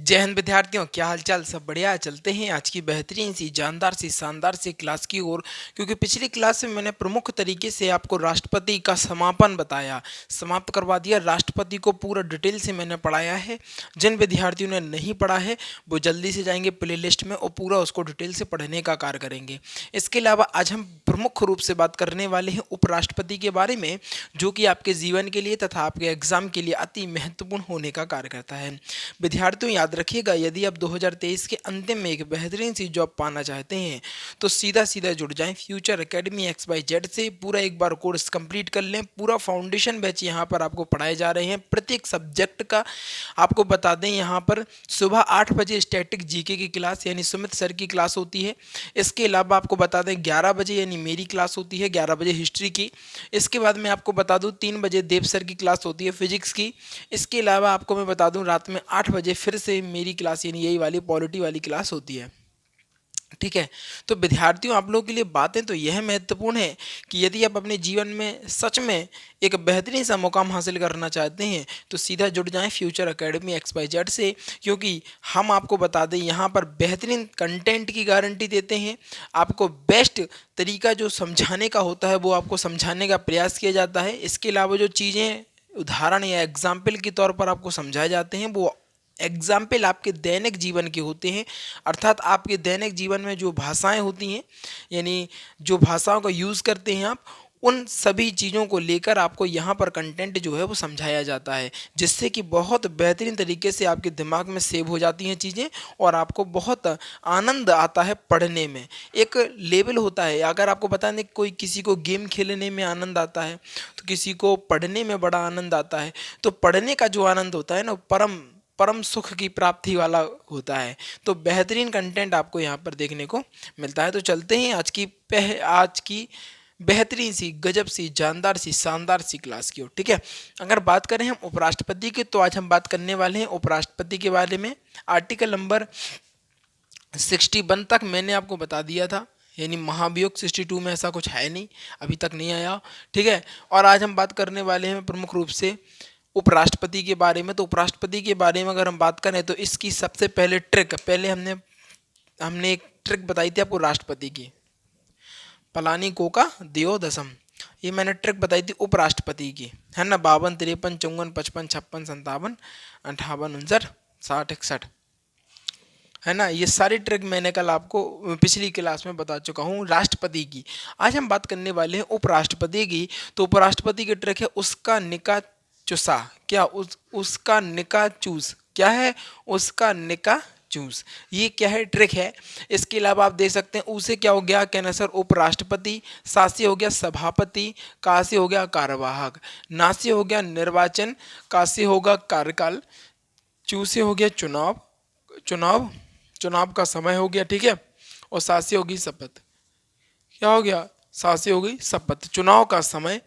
जय हिंद विद्यार्थियों, क्या हालचाल। सब बढ़िया। चलते हैं आज की बेहतरीन सी जानदार सी शानदार सी क्लास की ओर। क्योंकि पिछली क्लास में मैंने प्रमुख तरीके से आपको राष्ट्रपति का समापन बताया, समाप्त करवा दिया। राष्ट्रपति को पूरा डिटेल से मैंने पढ़ाया है। जिन विद्यार्थियों ने नहीं पढ़ा है वो जल्दी से जाएंगे प्ले लिस्ट में और पूरा उसको डिटेल से पढ़ने का कार्य करेंगे। इसके अलावा आज हम प्रमुख रूप से बात करने वाले हैं उपराष्ट्रपति के बारे में, जो कि आपके जीवन के लिए तथा आपके एग्जाम के लिए अति महत्वपूर्ण होने का कार्य करता है। विद्यार्थियों याद रखिएगा, यदि आप 2023 के अंतिम में एक बेहतरीन सी जॉब पाना चाहते हैं तो सीधा सीधा जुड़ जाएं फ्यूचर एकेडमी XYZ से। पूरा एक बार कोर्स कंप्लीट कर लें। पूरा फाउंडेशन बैच यहाँ पर आपको पढ़ाए जा रहे हैं प्रत्येक सब्जेक्ट का। आपको बता दें, यहाँ पर सुबह 8 बजे स्टैटिक जीके की क्लास यानी सुमित सर की क्लास होती है। इसके अलावा आपको बता दें 11 बजे यानी मेरी क्लास होती है, 11 बजे हिस्ट्री की। इसके बाद मैं आपको बता दूं 3 बजे देव सर की क्लास होती है फिजिक्स की। इसके अलावा आपको मैं बता दूं रात में 8 बजे फिर से मेरी क्लास यानी यही वाली पॉलिटी वाली क्लास होती है। ठीक है। तो विद्यार्थियों, आप लोगों के लिए बातें तो यह महत्वपूर्ण है कि यदि आप अपने जीवन में सच में एक बेहतरीन सा मुकाम हासिल करना चाहते हैं तो सीधा जुड़ जाएं फ्यूचर एकेडमी XYZ से। क्योंकि हम आपको बता दें, यहाँ पर बेहतरीन कंटेंट की गारंटी देते हैं। आपको बेस्ट तरीका जो समझाने का होता है वो आपको समझाने का प्रयास किया जाता है। इसके अलावा जो चीज़ें उदाहरण या एग्जाम्पल के तौर पर आपको समझाए जाते हैं वो एग्जाम्पल आपके दैनिक जीवन के होते हैं। अर्थात आपके दैनिक जीवन में जो भाषाएं होती हैं यानी जो भाषाओं का यूज़ करते हैं आप, उन सभी चीज़ों को लेकर आपको यहाँ पर कंटेंट जो है वो समझाया जाता है, जिससे कि बहुत बेहतरीन तरीके से आपके दिमाग में सेव हो जाती हैं चीज़ें और आपको बहुत आनंद आता है पढ़ने में। एक लेवल होता है, अगर आपको बता दें कोई किसी को गेम खेलने में आनंद आता है तो किसी को पढ़ने में बड़ा आनंद आता है। तो पढ़ने का जो आनंद होता है ना, परम परम सुख की प्राप्ति वाला होता है। तो बेहतरीन कंटेंट आपको यहाँ पर देखने को मिलता है। तो चलते हैं आज की बेहतरीन सी गजब सी जानदार सी शानदार सी क्लास की ओर। ठीक है। अगर बात करें हम उपराष्ट्रपति की, तो आज हम बात करने वाले हैं उपराष्ट्रपति के बारे में। आर्टिकल नंबर 61 तक मैंने आपको बता दिया था, यानी महाभियोग 62 में ऐसा कुछ है नहीं, अभी तक नहीं आया। ठीक है। और आज हम बात करने वाले हैं प्रमुख रूप से उपराष्ट्रपति के बारे में। तो उपराष्ट्रपति के बारे में अगर हम बात करें तो इसकी सबसे पहले पहले हमने एक ट्रिक बताई थी आपको राष्ट्रपति की, पलानी कोका दियो दसम। ये मैंने ट्रिक बताई थी उपराष्ट्रपति की, है ना। 52, 53, 54, 55, 56, 57, 58, 59, 60, 61, है ना। ये सारी ट्रिक मैंने कल आपको पिछली क्लास में बता चुका हूँ राष्ट्रपति की। आज हम बात करने वाले हैं उपराष्ट्रपति की। तो उपराष्ट्रपति की ट्रिक है उसका निका चुसा। क्या उसका निका चूस क्या है? उसका निका चूस, ये क्या है? ट्रिक है। इसके अलावा आप देख सकते हैं उसे क्या हो गया, कहना सर उपराष्ट्रपति, सा से हो गया सभापति, का से हो गया कार्यवाहक, ना से हो गया निर्वाचन, का से होगा कार्यकाल, चू से हो गया चुनाव, चुनाव चुनाव का समय हो गया। ठीक है। और सा से होगी शपथ। क्या हो गया? सा से हो गई शपथ, चुनाव का समय।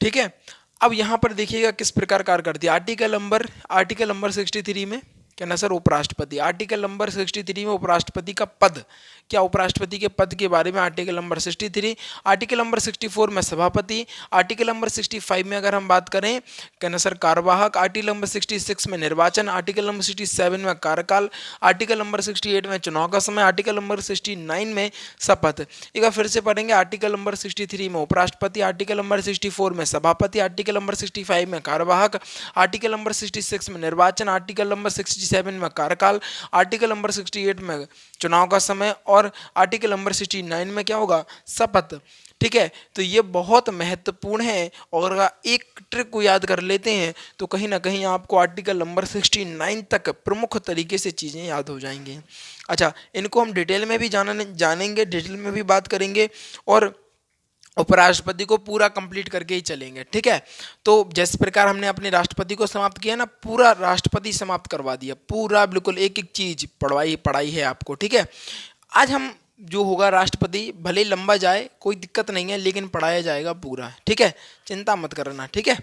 ठीक है। अब यहाँ पर देखिएगा किस प्रकार कार्य करती है। आर्टिकल नंबर 63 में कहना सर उपराष्ट्रपति, आर्टिकल नंबर 63 में उपराष्ट्रपति का पद, क्या उपराष्ट्रपति के पद के बारे में आर्टिकल नंबर 63। आर्टिकल नंबर 64 में सभापति, आर्टिकल नंबर 65 में अगर हम बात करें कहना सर कार्यवाहक, आर्टिकल नंबर 66 में निर्वाचन, आर्टिकल नंबर 67 में कार्यकाल, आर्टिकल नंबर 68 में चुनाव का समय, आर्टिकल नंबर 69 में शपथ। एक बार फिर से पढ़ेंगे, आर्टिकल नंबर 63 में उपराष्ट्रपति, आर्टिकल नंबर 64 में सभापति, आर्टिकल नंबर 65 में कार्यवाहक, आर्टिकल नंबर 66 में निर्वाचन, आर्टिकल नंबर 67 में कार्यकाल, आर्टिकल नंबर 68 में चुनाव का समय और आर्टिकल नंबर 69 में क्या होगा? शपथ। ठीक है। तो ये बहुत महत्वपूर्ण है और अगर एक ट्रिक को याद कर लेते हैं तो कहीं ना कहीं आपको आर्टिकल नंबर 69 तक प्रमुख तरीके से चीज़ें याद हो जाएंगी। अच्छा, इनको हम डिटेल में भी जानेंगे, डिटेल में भी बात करेंगे और उपराष्ट्रपति को पूरा कंप्लीट करके ही चलेंगे। ठीक है। तो जिस प्रकार हमने अपने राष्ट्रपति को समाप्त किया ना, पूरा राष्ट्रपति समाप्त करवा दिया, पूरा बिल्कुल एक एक चीज पढ़ाई है आपको। ठीक है। आज हम जो होगा राष्ट्रपति भले ही लंबा जाए कोई दिक्कत नहीं है, लेकिन पढ़ाया जाएगा पूरा। ठीक है। चिंता मत करना। ठीक है।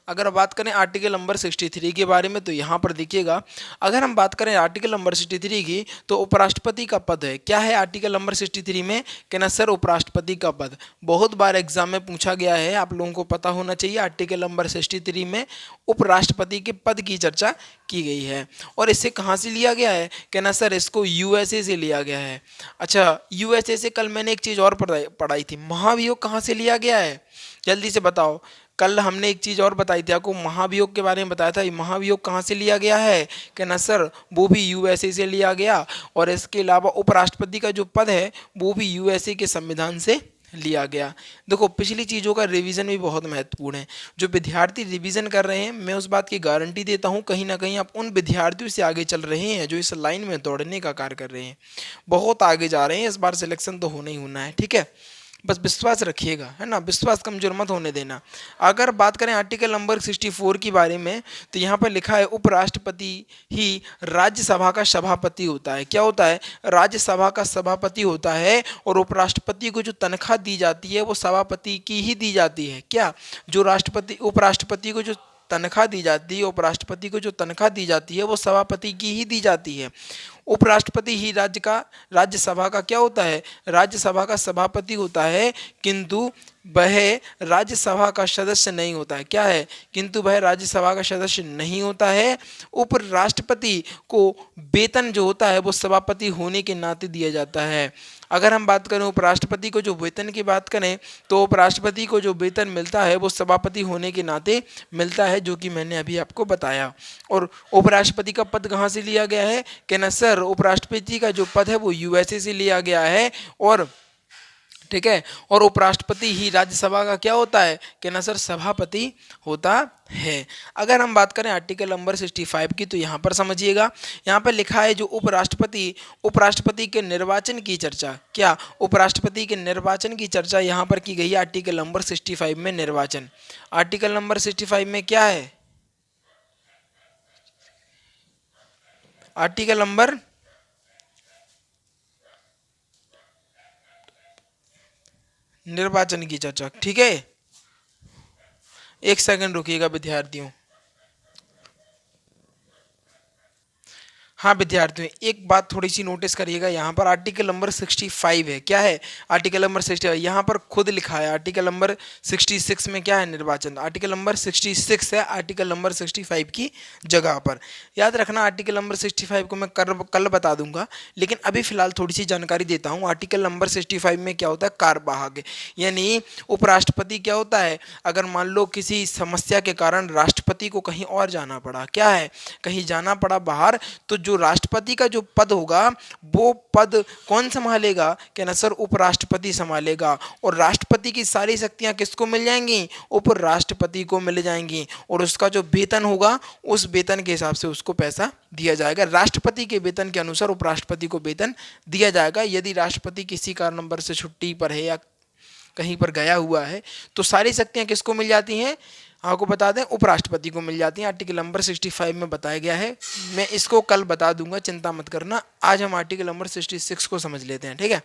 अगर बात करें आर्टिकल नंबर 63 के बारे में तो यहाँ पर देखिएगा, अगर हम बात करें आर्टिकल नंबर 63 की तो उपराष्ट्रपति का पद है, क्या है आर्टिकल नंबर 63 में, कहना सर उपराष्ट्रपति का पद। बहुत बार एग्जाम में पूछा गया है, आप लोगों को पता होना चाहिए। आर्टिकल नंबर 63 में उपराष्ट्रपति के पद की चर्चा की गई है। और इसे कहाँ से लिया गया है, कहना सर इसको यूएसए से लिया गया है। अच्छा, यूएसए से कल मैंने एक चीज़ और पढ़ाई थी, महाभियोग कहाँ से लिया गया है, जल्दी से बताओ। कल हमने एक चीज़ और बताई थी आपको, महाभियोग के बारे में बताया था। ये महाभियोग कहाँ से लिया गया है, कहना सर वो भी यूएसए से लिया गया। और इसके अलावा उपराष्ट्रपति का जो पद है वो भी यूएसए के संविधान से लिया गया। देखो पिछली चीज़ों का रिवीजन भी बहुत महत्वपूर्ण है। जो विद्यार्थी रिवीजन कर रहे हैं, मैं उस बात की गारंटी देता हूँ कहीं ना कहीं आप उन विद्यार्थियों से आगे चल रहे हैं जो इस लाइन में दौड़ने का कार्य कर रहे हैं, बहुत आगे जा रहे हैं। इस बार सिलेक्शन तो होना ही होना है, ठीक है, बस विश्वास रखिएगा, है ना, विश्वास कमजोर मत होने देना। अगर बात करें आर्टिकल नंबर 64 के बारे में तो यहाँ पर लिखा है उपराष्ट्रपति ही राज्यसभा का सभापति होता है। क्या होता है, राज्यसभा का सभापति होता है। और उपराष्ट्रपति को जो तनख्वाह दी जाती है वो सभापति की ही दी जाती है। क्या, जो राष्ट्रपति उपराष्ट्रपति को जो तनख्वाह दी जाती है, उपराष्ट्रपति को जो तनख्वाह दी जाती है वो सभापति की ही दी जाती है। उपराष्ट्रपति ही राज्यसभा का क्या होता है, राज्यसभा का सभापति होता है, किंतु वह राज्यसभा का सदस्य नहीं होता है। क्या है, किंतु वह राज्यसभा का सदस्य नहीं होता है। उपराष्ट्रपति को वेतन जो होता है वो सभापति होने के नाते दिया जाता है। अगर हम बात करें उपराष्ट्रपति को जो वेतन की बात करें तो उपराष्ट्रपति को जो वेतन मिलता है वो सभापति होने के नाते मिलता है, जो कि मैंने अभी आपको बताया। और उपराष्ट्रपति का पद कहाँ से लिया गया है, कहना सर उपराष्ट्रपति का जो पद है वो यूएसए से लिया गया है। और ठीक है, और उपराष्ट्रपति ही राज्यसभा का क्या होता है, कहना सर सभापति होता है। अगर हम बात करें आर्टिकल नंबर 65 की तो यहाँ पर समझिएगा, यहाँ पर लिखा है जो उपराष्ट्रपति के निर्वाचन की चर्चा, क्या उपराष्ट्रपति के निर्वाचन की चर्चा यहाँ पर की गई है आर्टिकल नंबर 65 में। निर्वाचन आर्टिकल नंबर 65 में क्या है, आर्टिकल नंबर निर्वाचन की चर्चा, ठीक है। एक सेकंड रुकिएगा विद्यार्थियों। हाँ विद्यार्थियों, एक बात थोड़ी सी नोटिस करिएगा, यहाँ पर आर्टिकल नंबर 65 है। क्या है, आर्टिकल नंबर 65, यहाँ पर खुद लिखा है आर्टिकल नंबर 66 में क्या है, निर्वाचन। आर्टिकल नंबर 66 है आर्टिकल नंबर 65 की जगह पर। याद रखना आर्टिकल नंबर 65 को मैं कल बता दूंगा, लेकिन अभी फिलहाल थोड़ी सी जानकारी देता हूँ। आर्टिकल नंबर 65 में क्या होता है, कार्यवाहक, यानी उपराष्ट्रपति क्या होता है, अगर मान लो किसी समस्या के कारण राष्ट्रपति को कहीं और जाना पड़ा, क्या है, कहीं जाना पड़ा बाहर, तो जो राष्ट्रपति का जो पद होगा वो पद कौन संभालेगा, कहना सर उपराष्ट्रपति संभालेगा। और राष्ट्रपति की सारी शक्तियां किसको मिल जाएंगी, उपराष्ट्रपति को मिल जाएंगी। और उसका जो वेतन होगा उस वेतन के हिसाब से उसको पैसा दिया जाएगा। राष्ट्रपति के वेतन के अनुसार उपराष्ट्रपति को वेतन दिया जाएगा। यदि राष्ट्रपति किसी कारणवश से छुट्टी पर है या कहीं पर गया हुआ है तो सारी शक्तियां किसको मिल जाती हैं, आपको बता दें उपराष्ट्रपति को मिल जाती हैं। आर्टिकल नंबर 65 में बताया गया है, मैं इसको कल बता दूंगा, चिंता मत करना। आज हम आर्टिकल नंबर 66 को समझ लेते हैं, ठीक है।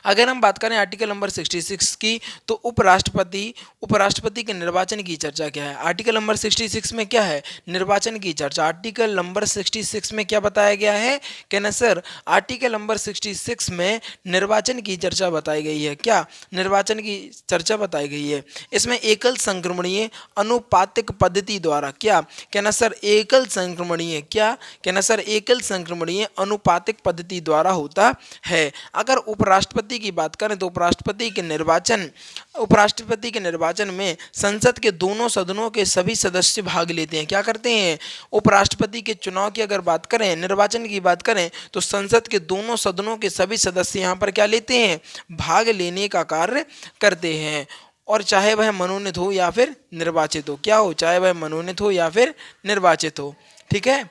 अगर हम बात करें आर्टिकल नंबर 66 की तो उपराष्ट्रपति के निर्वाचन की चर्चा क्या है। आर्टिकल नंबर 66 में क्या है, निर्वाचन की चर्चा। आर्टिकल नंबर 66 में क्या बताया गया है, कहना सर आर्टिकल नंबर 66 में निर्वाचन की चर्चा बताई गई है। क्या, निर्वाचन की चर्चा बताई गई है। इसमें एकल संक्रमणीय अनुपातिक पद्धति द्वारा, क्या, कहना सर एकल संक्रमणीय, क्या, कहना सर एकल संक्रमणीय अनुपातिक पद्धति द्वारा होता है। अगर उपराष्ट्रपति की बात करें तो उपराष्ट्रपति के निर्वाचन में संसद के दोनों सदनों के सभी सदस्य भाग लेते हैं। क्या करते हैं, उपराष्ट्रपति के चुनाव की अगर बात करें, निर्वाचन की बात करें तो संसद के दोनों सदनों के सभी सदस्य यहाँ पर क्या लेते हैं, भाग लेने का कार्य करते हैं। और चाहे वह मनोनीत हो या फिर निर्वाचित हो, क्या हो, चाहे वह मनोनीत हो या फिर निर्वाचित हो, ठीक है,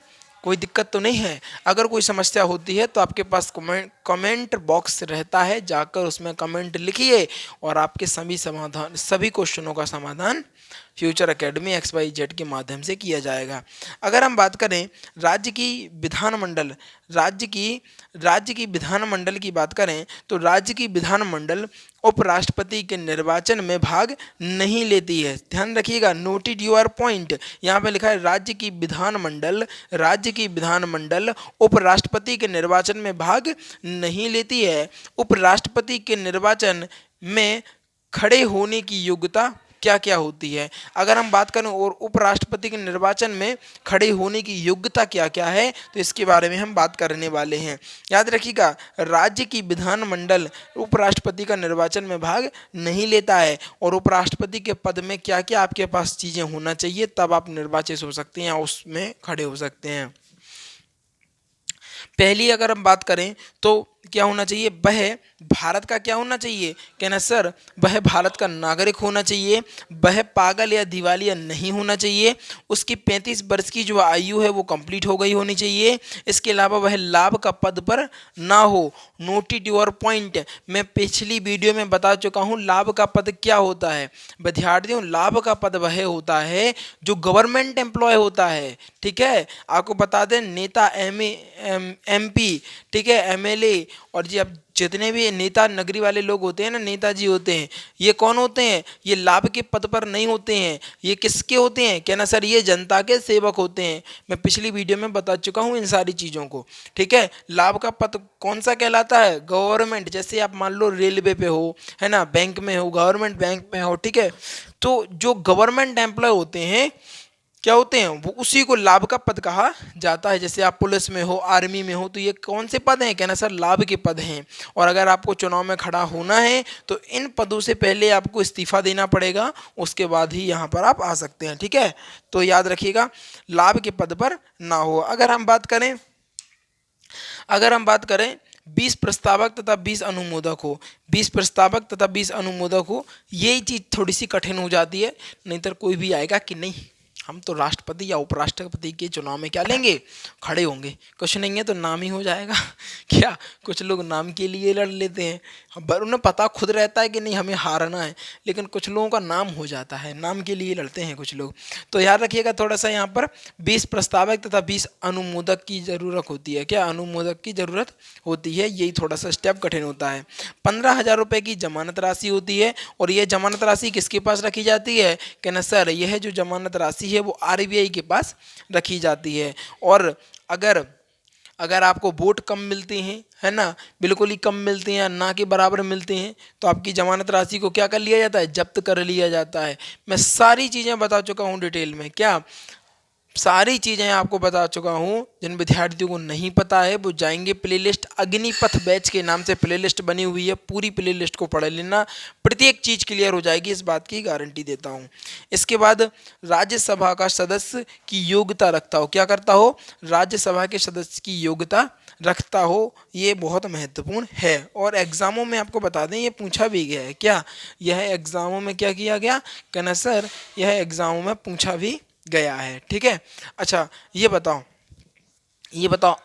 कोई दिक्कत तो नहीं है। अगर कोई समस्या होती है तो आपके पास कमेंट बॉक्स रहता है, जाकर उसमें कमेंट लिखिए और आपके सभी क्वेश्चनों का समाधान फ्यूचर एकेडमी XYZ के माध्यम से किया जाएगा। अगर हम बात करें राज्य की विधानमंडल राज्य की विधानमंडल की बात करें तो राज्य की विधानमंडल उपराष्ट्रपति के निर्वाचन में भाग नहीं लेती है। ध्यान रखिएगा, नोटेड योर पॉइंट। यहाँ पे लिखा है राज्य की विधानमंडल उपराष्ट्रपति के निर्वाचन में भाग नहीं लेती है। उपराष्ट्रपति के निर्वाचन में खड़े होने की योग्यता क्या क्या होती है? अगर हम बात करें और उपराष्ट्रपति के निर्वाचन में खड़े होने की योग्यता क्या क्या है, तो इसके बारे में हम बात करने वाले हैं। याद रखिएगा, राज्य की विधानमंडल उपराष्ट्रपति का निर्वाचन में भाग नहीं लेता है और उपराष्ट्रपति के पद में क्या क्या आपके पास चीज़ें होना चाहिए, तब आप निर्वाचित हो सकते हैं या उसमें खड़े हो सकते हैं। पहली अगर हम बात करें तो क्या होना चाहिए, वह भारत का क्या होना चाहिए, कहना सर वह भारत का नागरिक होना चाहिए, वह पागल या दिवालिया नहीं होना चाहिए, उसकी 35 वर्ष की जो आयु है वो कंप्लीट हो गई होनी चाहिए, इसके अलावा वह लाभ का पद पर ना हो। Noted your point. मैं पिछली वीडियो में बता चुका हूँ लाभ का पद क्या होता है। विद्यार्थियों, लाभ का पद वह होता है जो गवर्नमेंट एम्प्लॉय होता है। ठीक है, आपको बता दें नेता, MP, ठीक है, MLA और जी अब जितने भी नेता नगरी वाले लोग होते हैं ना, नेताजी होते हैं, ये कौन होते हैं, ये लाभ के पद पर नहीं होते हैं। ये किसके होते हैं, कहना सर ये जनता के सेवक होते हैं। मैं पिछली वीडियो में बता चुका हूँ इन सारी चीज़ों को। ठीक है, लाभ का पद कौन सा कहलाता है, गवर्नमेंट। जैसे आप मान लो रेलवे पे हो, है ना, बैंक में हो, गवर्नमेंट बैंक में हो, ठीक है, तो जो गवर्नमेंट एम्प्लॉय होते हैं क्या होते हैं, वो उसी को लाभ का पद कहा जाता है। जैसे आप पुलिस में हो, आर्मी में हो, तो ये कौन से पद हैं, कहना सर लाभ के पद हैं। और अगर आपको चुनाव में खड़ा होना है तो इन पदों से पहले आपको इस्तीफा देना पड़ेगा, उसके बाद ही यहाँ पर आप आ सकते हैं। ठीक है, तो याद रखिएगा लाभ के पद पर ना हो। अगर हम बात करें 20 प्रस्तावक तथा 20 अनुमोदक हो, 20 प्रस्तावक तथा 20 अनुमोदक हो, यही चीज़ थोड़ी सी कठिन हो जाती है। नहीं तो कोई भी आएगा कि नहीं हम तो राष्ट्रपति या उपराष्ट्रपति के चुनाव में क्या लेंगे, खड़े होंगे। कुछ नहीं है तो नाम ही हो जाएगा। क्या कुछ लोग नाम के लिए लड़ लेते हैं, उन्हें पता खुद रहता है कि नहीं हमें हारना है, लेकिन कुछ लोगों का नाम हो जाता है, नाम के लिए लड़ते हैं कुछ लोग। तो याद रखिएगा थोड़ा सा यहाँ पर 20 प्रस्तावक तथा 20 अनुमोदक की ज़रूरत होती है। क्या अनुमोदक की ज़रूरत होती है, यही थोड़ा सा स्टेप कठिन होता है। 15,000 रुपये की जमानत राशि होती है और यह जमानत राशि किसके पास रखी जाती है, कहना सर यह जो जमानत राशि है वो RBI के पास रखी जाती है। और अगर आपको वोट कम मिलते हैं, है ना, बिल्कुल ही कम मिलते हैं या ना के बराबर मिलते हैं, तो आपकी जमानत राशि को क्या कर लिया जाता है, जब्त कर लिया जाता है। मैं सारी चीज़ें बता चुका हूँ डिटेल में, क्या सारी चीज़ें आपको बता चुका हूँ। जिन विद्यार्थियों को नहीं पता है वो जाएंगे प्लेलिस्ट, अग्निपथ बैच के नाम से प्लेलिस्ट बनी हुई है, पूरी प्लेलिस्ट को पढ़ लेना, प्रत्येक चीज़ क्लियर हो जाएगी, इस बात की गारंटी देता हूँ। इसके बाद राज्यसभा का सदस्य की योग्यता रखता हो, क्या करता हो, राज्यसभा के सदस्य की योग्यता रखता हो, ये बहुत महत्वपूर्ण है। और एग्ज़ामों में आपको बता दें ये पूछा भी गया है। क्या यह एग्ज़ामों में क्या किया गया, कहना सर यह एग्ज़ामों में पूछा भी गया है। ठीक है, अच्छा ये बताओ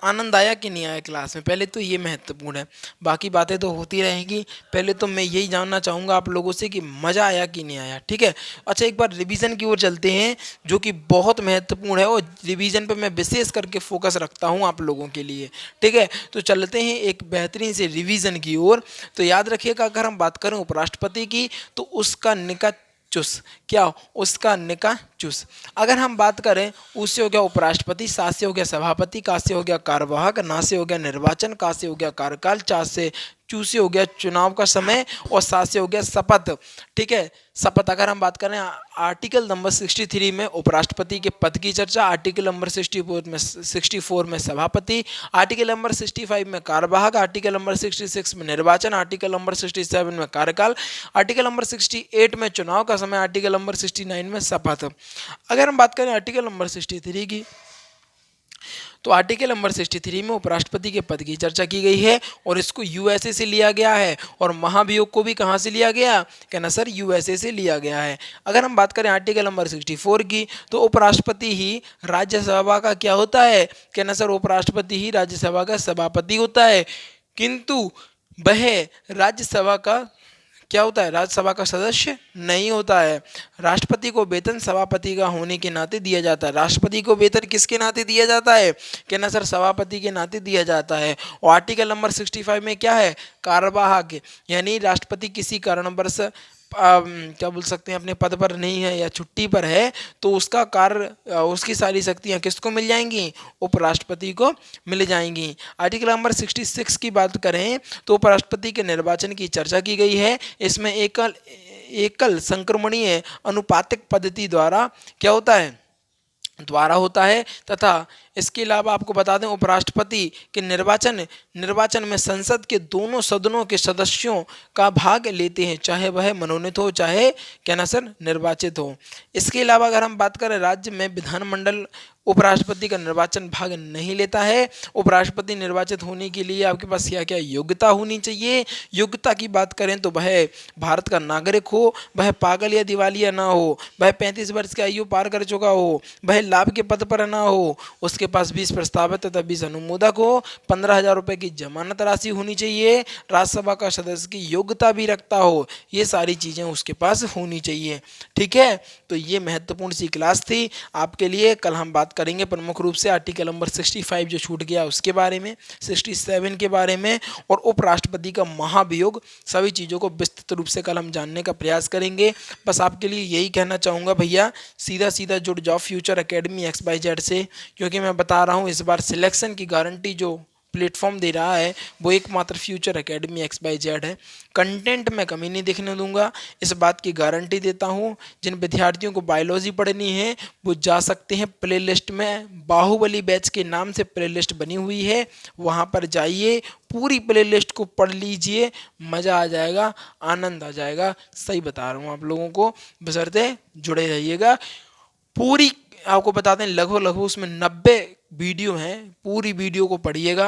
आनंद आया कि नहीं आया क्लास में, पहले तो ये महत्वपूर्ण है, बाकी बातें तो होती रहेंगी। पहले तो मैं यही जानना चाहूँगा आप लोगों से कि मज़ा आया कि नहीं आया। ठीक है, अच्छा एक बार रिवीजन की ओर चलते हैं जो कि बहुत महत्वपूर्ण है और रिवीजन पे मैं विशेष करके फोकस रखता हूँ आप लोगों के लिए। ठीक है, तो चलते हैं एक बेहतरीन से रिवीजन की ओर। तो याद रखिएगा अगर हम बात करें उपराष्ट्रपति की तो उसका निका चुस, क्या उसका निका चुस। अगर हम बात करें उ से हो गया उपराष्ट्रपति, सा से हो गया सभापति, का से हो गया कार्यवाहक, ना से हो गया निर्वाचन, का से हो गया कार्यकाल, चा से चू से हो गया चुनाव का समय और सा से हो गया शपथ। ठीक है, शपथ अगर हम बात करें आर्टिकल नंबर 63 में उपराष्ट्रपति के पद की चर्चा, आर्टिकल नंबर 64 में सभापति, आर्टिकल नंबर 65 में कार्यवाहक, आर्टिकल नंबर 66 में निर्वाचन, आर्टिकल नंबर 67 में कार्यकाल, आर्टिकल नंबर 68 में चुनाव का समय, आर्टिकल नंबर 69 में शपथ। अगर हम बात करें आर्टिकल नंबर 63 की तो आर्टिकल नंबर 63 में उपराष्ट्रपति के पद की चर्चा की गई है और इसको USA से लिया गया है। और महाभियोग को भी कहाँ से लिया गया, कहना सर USA से लिया गया है। अगर हम बात करें आर्टिकल नंबर 64 की तो उपराष्ट्रपति ही राज्यसभा का क्या होता है, कहना सर उपराष्ट्रपति ही राज्यसभा का सभापति होता है, किंतु वह राज्यसभा का क्या होता है, राज्यसभा का सदस्य नहीं होता है। राष्ट्रपति को वेतन सभापति का होने के नाते दिया जाता है। राष्ट्रपति को वेतन किसके नाते दिया जाता है, कहना सर सभापति के नाते दिया जाता है। और आर्टिकल नंबर 65 में क्या है, कार्यवाहक, यानी राष्ट्रपति किसी कारणवश क्या बोल सकते हैं अपने पद पर नहीं है या छुट्टी पर है, तो उसका कार्य उसकी सारी शक्तियां किसको मिल जाएंगी, उपराष्ट्रपति को मिल जाएंगी। आर्टिकल नंबर 66 की बात करें तो उपराष्ट्रपति के निर्वाचन की चर्चा की गई है। इसमें एकल एकल संक्रमणीय अनुपातिक पद्धति द्वारा क्या होता है, द्वारा होता है। तथा इसके अलावा आपको बता दें उपराष्ट्रपति के निर्वाचन में संसद के दोनों सदनों के सदस्यों का भाग लेते हैं, चाहे वह मनोनीत हो चाहे क्या ना सर निर्वाचित हो। इसके अलावा अगर हम बात करें राज्य में विधानमंडल उपराष्ट्रपति का निर्वाचन भाग नहीं लेता है। उपराष्ट्रपति निर्वाचित होने के लिए आपके पास क्या क्या योग्यता होनी चाहिए, योग्यता की बात करें तो वह भारत का नागरिक हो, वह पागल या दिवालिया ना हो, वह 35 वर्ष की आयु पार कर चुका हो, वह लाभ के पद पर ना हो, उसके पास 20 प्रस्तावित तथा 20 अनुमोदक हो, 15,000 रुपये की जमानत राशि होनी चाहिए, राज्यसभा का सदस्य की योग्यता भी रखता हो, ये सारी चीज़ें उसके पास होनी चाहिए। ठीक है, तो ये महत्वपूर्ण सी क्लास थी आपके लिए। कल हम बात करेंगे प्रमुख रूप से आर्टिकल नंबर 65 जो छूट गया उसके बारे में, 67 के बारे में, और उपराष्ट्रपति का महाभियोग, सभी चीज़ों को विस्तृत रूप से कल हम जानने का प्रयास करेंगे। बस आपके लिए यही कहना चाहूँगा भैया, सीधा सीधा जुड़ जाओ फ्यूचर एकेडमी XYZ से, क्योंकि मैं बता रहा हूँ इस बार सिलेक्शन की गारंटी जो प्लेटफॉर्म दे रहा है वो एकमात्र फ्यूचर एकेडमी XYZ है। कंटेंट में कमी नहीं दिखने दूंगा, इस बात की गारंटी देता हूँ। जिन विद्यार्थियों को बायोलॉजी पढ़नी है वो जा सकते हैं प्लेलिस्ट में, बाहुबली बैच के नाम से प्लेलिस्ट बनी हुई है, वहाँ पर जाइए, पूरी प्लेलिस्ट को पढ़ लीजिए, मज़ा आ जाएगा, आनंद आ जाएगा। सही बता रहा हूँ आप लोगों को, बशर्ते जुड़े रहिएगा। पूरी आपको बता दें लगभग उसमें 90 वीडियो हैं, पूरी वीडियो को पढ़िएगा,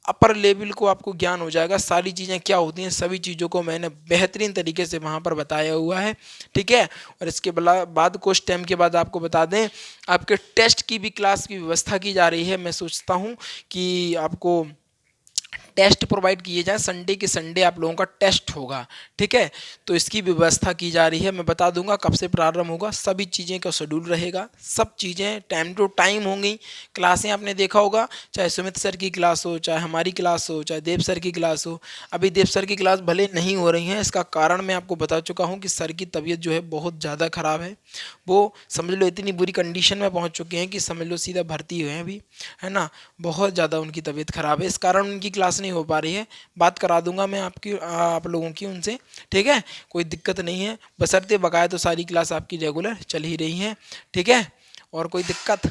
अपर लेवल को आपको ज्ञान हो जाएगा, सारी चीज़ें क्या होती हैं सभी चीज़ों को मैंने बेहतरीन तरीके से वहाँ पर बताया हुआ है। ठीक है, और इसके बाद कुछ टाइम के बाद आपको बता दें आपके टेस्ट की भी क्लास की व्यवस्था की जा रही है। मैं सोचता हूँ कि आपको टेस्ट प्रोवाइड किए जाए, संडे के संडे आप लोगों का टेस्ट होगा। ठीक है, तो इसकी व्यवस्था की जा रही है, मैं बता दूंगा कब से प्रारंभ होगा, सभी चीज़ें का शेड्यूल रहेगा, सब चीज़ें टाइम टू टाइम होंगी। क्लासें आपने देखा होगा, चाहे सुमित सर की क्लास हो, चाहे हमारी क्लास हो, चाहे देव सर की क्लास हो। अभी देव सर की क्लास भले नहीं हो रही हैं, इसका कारण मैं आपको बता चुका हूँ कि सर की तबीयत जो है बहुत ज़्यादा ख़राब है, वो समझ लो इतनी बुरी कंडीशन में पहुँच चुके हैं कि समझ लो सीधा भर्ती हुए हैं अभी, है ना, बहुत ज़्यादा उनकी तबीयत ख़राब है, इस कारण उनकी क्लास नहीं हो पा रही है। बात करा दूंगा मैं आप लोगों की उनसे। ठीक है, कोई दिक्कत नहीं है, बशर्ते बकाया तो सारी क्लास आपकी रेगुलर चल ही रही है। ठीक है, और कोई दिक्कत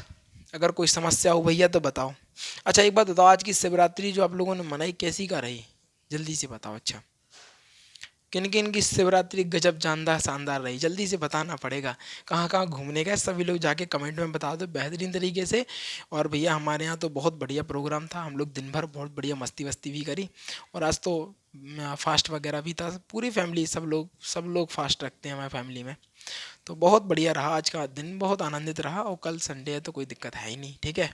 अगर कोई समस्या हो भैया तो बताओ। अच्छा एक बात बताओ, आज की शिवरात्रि जो आप लोगों ने मनाई कैसी का रही, जल्दी से बताओ। अच्छा किन किन की शिवरात्रि गजब जानदार शानदार रही, जल्दी से बताना पड़ेगा। कहाँ कहाँ घूमने गए सभी लोग जाके कमेंट में बता दो बेहतरीन तरीके से। और भैया हमारे यहाँ तो बहुत बढ़िया प्रोग्राम था, हम लोग दिन भर बहुत बढ़िया मस्ती वस्ती भी करी, और आज तो फास्ट वगैरह भी था, पूरी फैमिली सब लोग फास्ट रखते हैं हमारी फैमिली में। तो बहुत बढ़िया रहा, आज का दिन बहुत आनंदित रहा, और कल संडे है तो कोई दिक्कत है ही नहीं। ठीक है,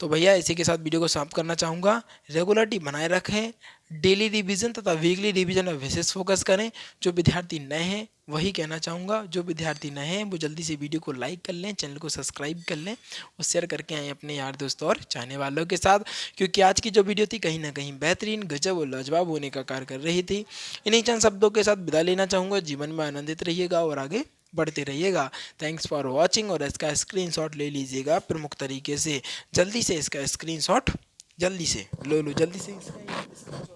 तो भैया इसी के साथ वीडियो को समाप्त करना चाहूँगा। रेगुलरिटी बनाए रखें, डेली रिवीजन तथा वीकली रिवीजन में विशेष फोकस करें। जो विद्यार्थी नए हैं वही कहना चाहूँगा, जो विद्यार्थी नए हैं वो जल्दी से वीडियो को लाइक कर लें, चैनल को सब्सक्राइब कर लें, और शेयर करके आएँ अपने यार दोस्तों और चाहने वालों के साथ, क्योंकि आज की जो वीडियो थी कहीं ना कहीं बेहतरीन गजब और लाजवाब होने का कार्य कर रही थी। इन्हीं चंद शब्दों के साथ विदा लेना चाहूँगा। जीवन में आनंदित रहिएगा और आगे बढ़ते रहिएगा। थैंक्स फॉर वॉचिंग, और इसका स्क्रीनशॉट ले लीजिएगा प्रमुख तरीके से, जल्दी से इसका स्क्रीनशॉट जल्दी से लो जल्दी से इसका